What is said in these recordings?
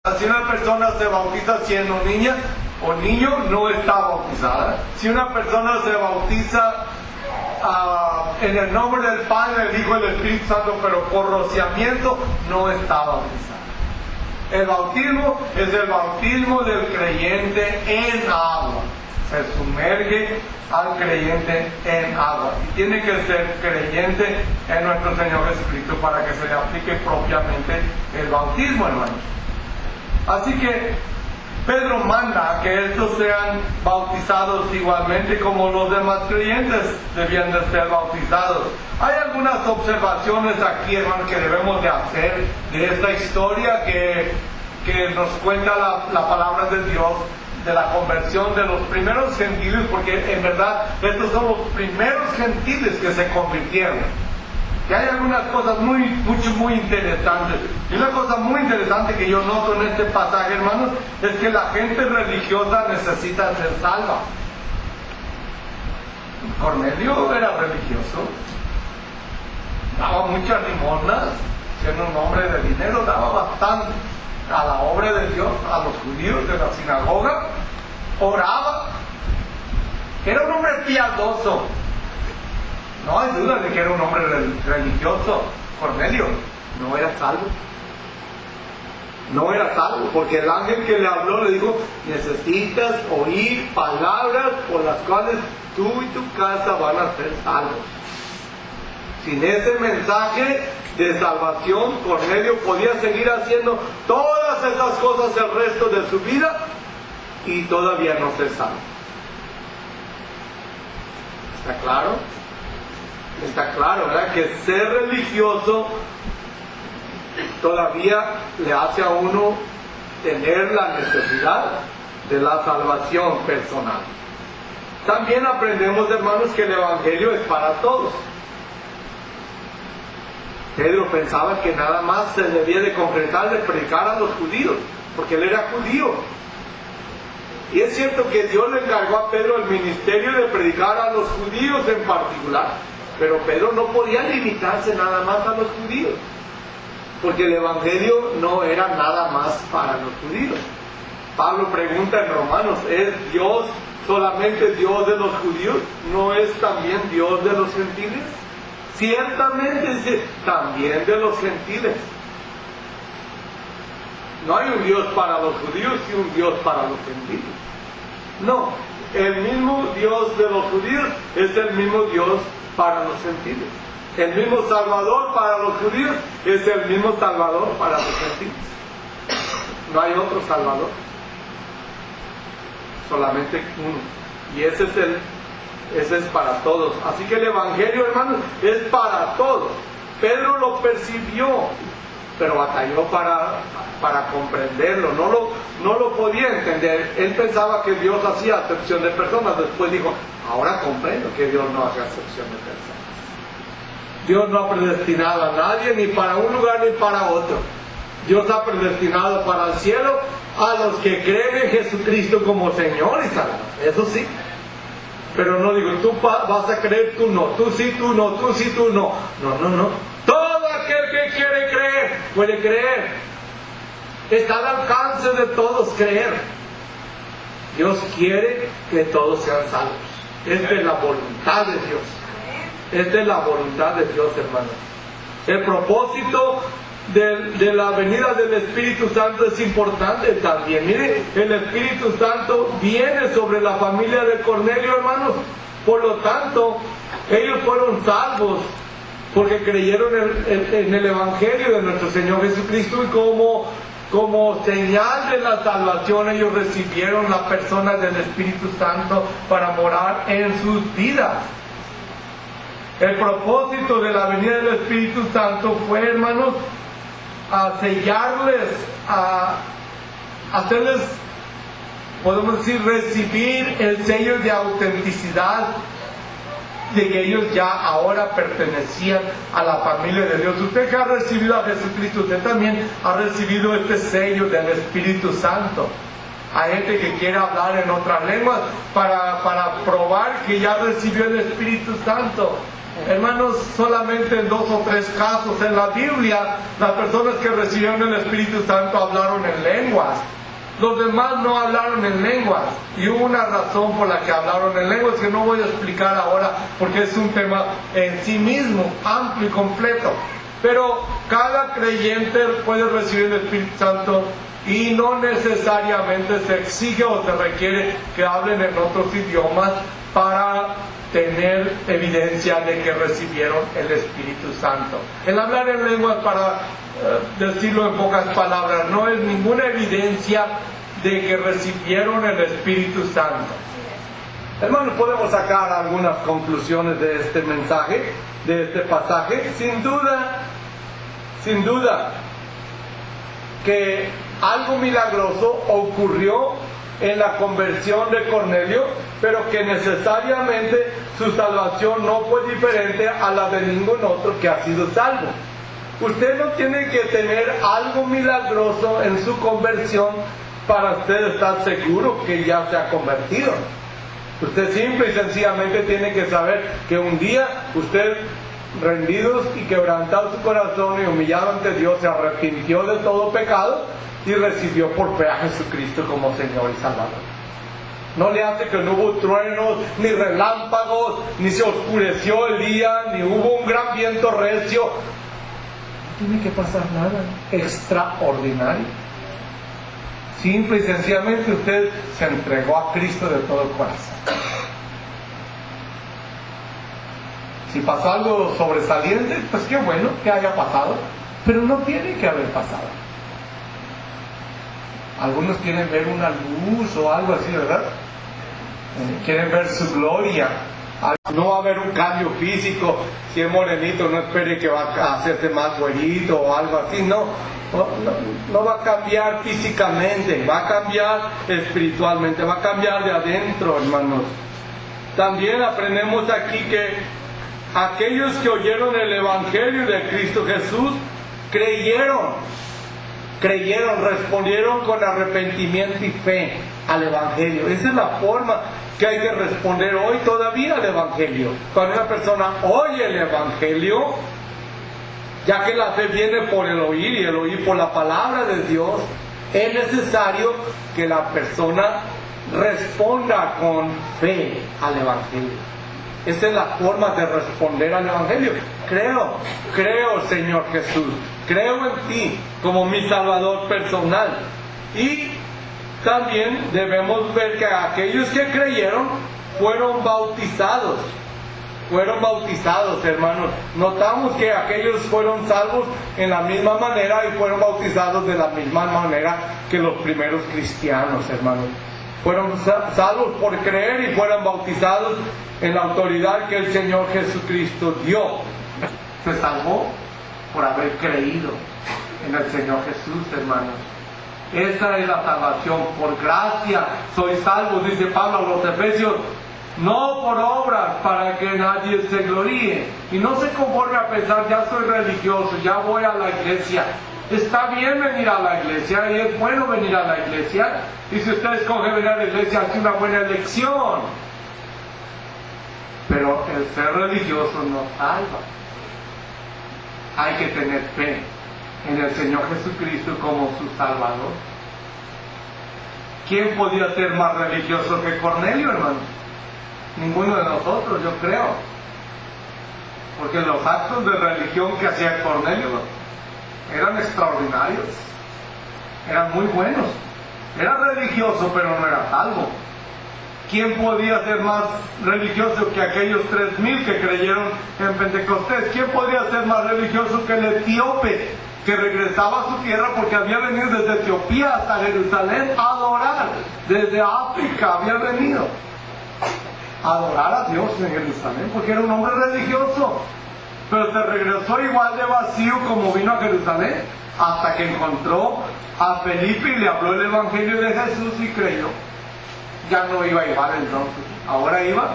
Si una persona se bautiza siendo niña o niño, no está bautizada. Si una persona se bautiza en el nombre del Padre, del Hijo y del Espíritu Santo, pero por rociamiento, no está bautizada. El bautismo es el bautismo del creyente en agua. Se sumerge al creyente en agua. Y tiene que ser creyente en nuestro Señor Jesucristo para que se le aplique propiamente el bautismo, hermanos. Así que Pedro manda que estos sean bautizados igualmente como los demás creyentes debían de ser bautizados. Hay algunas observaciones aquí, hermanos, que debemos de hacer de esta historia que nos cuenta la palabra de Dios, de la conversión de los primeros gentiles, porque en verdad estos son los primeros gentiles que se convirtieron. Y hay algunas cosas muy interesantes. Y una cosa muy interesante que yo noto en este pasaje, hermanos, es que la gente religiosa necesita ser salva. Cornelio era religioso, daba muchas limosnas, siendo un hombre de dinero, daba bastante a la obra de Dios, a los judíos de la sinagoga, oraba, era un hombre piadoso. No hay duda de que era un hombre religioso. Cornelio no era salvo. No era salvo, porque el ángel que le habló le dijo: necesitas oír palabras por las cuales tú y tu casa van a ser salvos. Sin ese mensaje de salvación, Cornelio podía seguir haciendo todas esas cosas el resto de su vida y todavía no ser salvo. ¿Está claro? Está claro, ¿verdad? Que ser religioso todavía le hace a uno tener la necesidad de la salvación personal. También aprendemos, hermanos, que el Evangelio es para todos. Pedro pensaba que nada más se debía de concretar de predicar a los judíos, porque él era judío. Y es cierto que Dios le encargó a Pedro el ministerio de predicar a los judíos en particular. Pero Pedro no podía limitarse nada más a los judíos, porque el Evangelio no era nada más para los judíos. Pablo pregunta en Romanos: ¿es Dios solamente Dios de los judíos? ¿No es también Dios de los gentiles? Ciertamente dice, también de los gentiles. No hay un Dios para los judíos y un Dios para los gentiles. No, el mismo Dios de los judíos es el mismo Dios para los gentiles. El mismo Salvador para los judíos es el mismo Salvador para los gentiles. No hay otro Salvador, solamente uno, y ese es para todos. Así que el Evangelio, hermanos, es para todos. Pedro lo percibió, pero batalló para comprenderlo. No lo podía entender. Él pensaba que Dios hacía acepción de personas. Después dijo: ahora comprendo que Dios no hace acepción de personas. Dios no ha predestinado a nadie ni para un lugar ni para otro. Dios ha predestinado para el cielo a los que creen en Jesucristo como Señor y Salvador. Eso sí. Pero no digo: tú vas a creer, tú no, tú sí, tú no, tú sí, tú no. No. Todo aquel que quiere creer puede creer. Está al alcance de todos creer. Dios quiere que todos sean salvos. Esta es la voluntad de Dios. Esta es la voluntad de Dios, hermanos. El propósito de la venida del Espíritu Santo es importante también. Mire, el Espíritu Santo viene sobre la familia de Cornelio, hermanos. Por lo tanto, ellos fueron salvos porque creyeron en el Evangelio de nuestro Señor Jesucristo, y como señal de la salvación ellos recibieron la persona del Espíritu Santo para morar en sus vidas. El propósito de la venida del Espíritu Santo fue, hermanos, a sellarles, a hacerles, podemos decir, recibir el sello de autenticidad de que ellos ya ahora pertenecían a la familia de Dios. Usted que ha recibido a Jesucristo, usted también ha recibido este sello del Espíritu Santo. Hay gente que quiere hablar en otras lenguas para probar que ya recibió el Espíritu Santo. Hermanos, solamente en 2 o 3 casos en la Biblia, las personas que recibieron el Espíritu Santo hablaron en lenguas. Los demás no hablaron en lenguas. Y hubo una razón por la que hablaron en lenguas que no voy a explicar ahora porque es un tema en sí mismo, amplio y completo. Pero cada creyente puede recibir el Espíritu Santo y no necesariamente se exige o se requiere que hablen en otros idiomas para tener evidencia de que recibieron el Espíritu Santo. El hablar en lenguas, para decirlo en pocas palabras, no es ninguna evidencia de que recibieron el Espíritu Santo. Hermanos, podemos sacar algunas conclusiones de este mensaje, de este pasaje. Sin duda, que algo milagroso ocurrió en la conversión de Cornelio, pero que necesariamente su salvación no fue diferente a la de ningún otro que ha sido salvo. Usted no tiene que tener algo milagroso en su conversión para usted estar seguro que ya se ha convertido. Usted simple y sencillamente tiene que saber que un día usted, rendidos y quebrantado su corazón y humillado ante Dios, se arrepintió de todo pecado y recibió por fe a Jesucristo como Señor y Salvador. No le hace que no hubo truenos, ni relámpagos, ni se oscureció el día, ni hubo un gran viento recio. No tiene que pasar nada extraordinario. Simple y sencillamente usted se entregó a Cristo de todo el corazón. Si pasó algo sobresaliente, pues qué bueno que haya pasado, pero no tiene que haber pasado. Algunos quieren ver una luz o algo así, ¿verdad? Quieren ver su gloria. No va a haber un cambio físico. Si es morenito, no espere que va a hacerse más güerito o algo así. No va a cambiar físicamente, va a cambiar espiritualmente, va a cambiar de adentro, hermanos. También aprendemos aquí que aquellos que oyeron el Evangelio de Cristo Jesús creyeron, respondieron con arrepentimiento y fe al Evangelio. Esa es la forma que hay que responder hoy todavía al Evangelio. Cuando una persona oye el Evangelio, ya que la fe viene por el oír y el oír por la palabra de Dios, es necesario que la persona responda con fe al Evangelio. Esa es la forma de responder al Evangelio. Creo, Señor Jesús, creo en ti como mi Salvador personal. Y también debemos ver que aquellos que creyeron fueron bautizados, hermanos. Notamos que aquellos fueron salvos en la misma manera y fueron bautizados de la misma manera que los primeros cristianos, hermanos. Fueron salvos por creer y fueron bautizados en la autoridad que el Señor Jesucristo dio. Se salvó por haber creído en el Señor Jesús, hermanos. Esa es la salvación, por gracia sois salvos, dice Pablo a los Efesios, no por obras para que nadie se gloríe. Y no se conforme a pensar, ya soy religioso, ya voy a la iglesia. Está bien venir a la iglesia y es bueno venir a la iglesia. Y si usted escoge venir a la iglesia, hace una buena elección. Pero el ser religioso no salva. Hay que tener fe en el Señor Jesucristo como su Salvador. ¿Quién podía ser más religioso que Cornelio, hermano? Ninguno de nosotros, yo creo. Porque los actos de religión que hacía Cornelio eran extraordinarios, eran muy buenos. Era religioso, pero no era salvo. ¿Quién podía ser más religioso que aquellos 3,000 que creyeron en Pentecostés? ¿Quién podría ser más religioso que el etíope que regresaba a su tierra porque había venido desde Etiopía hasta Jerusalén a adorar? Desde África había venido a adorar a Dios en Jerusalén porque era un hombre religioso, pero se regresó igual de vacío como vino a Jerusalén hasta que encontró a Felipe y le habló el Evangelio de Jesús y creyó. Ya no iba igual entonces, ahora iba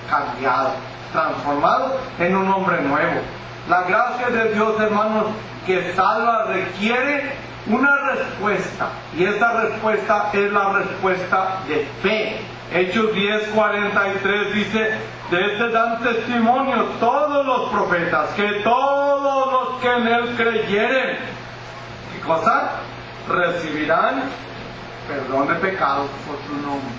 cambiado, transformado en un hombre nuevo. La gracia de Dios, hermanos, que salva, requiere una respuesta, y esta respuesta es la respuesta de fe. Hechos 10:43 dice: De este dan testimonio todos los profetas, que todos los que en él creyeren, ¿qué cosa? Recibirán perdón de pecados por su nombre.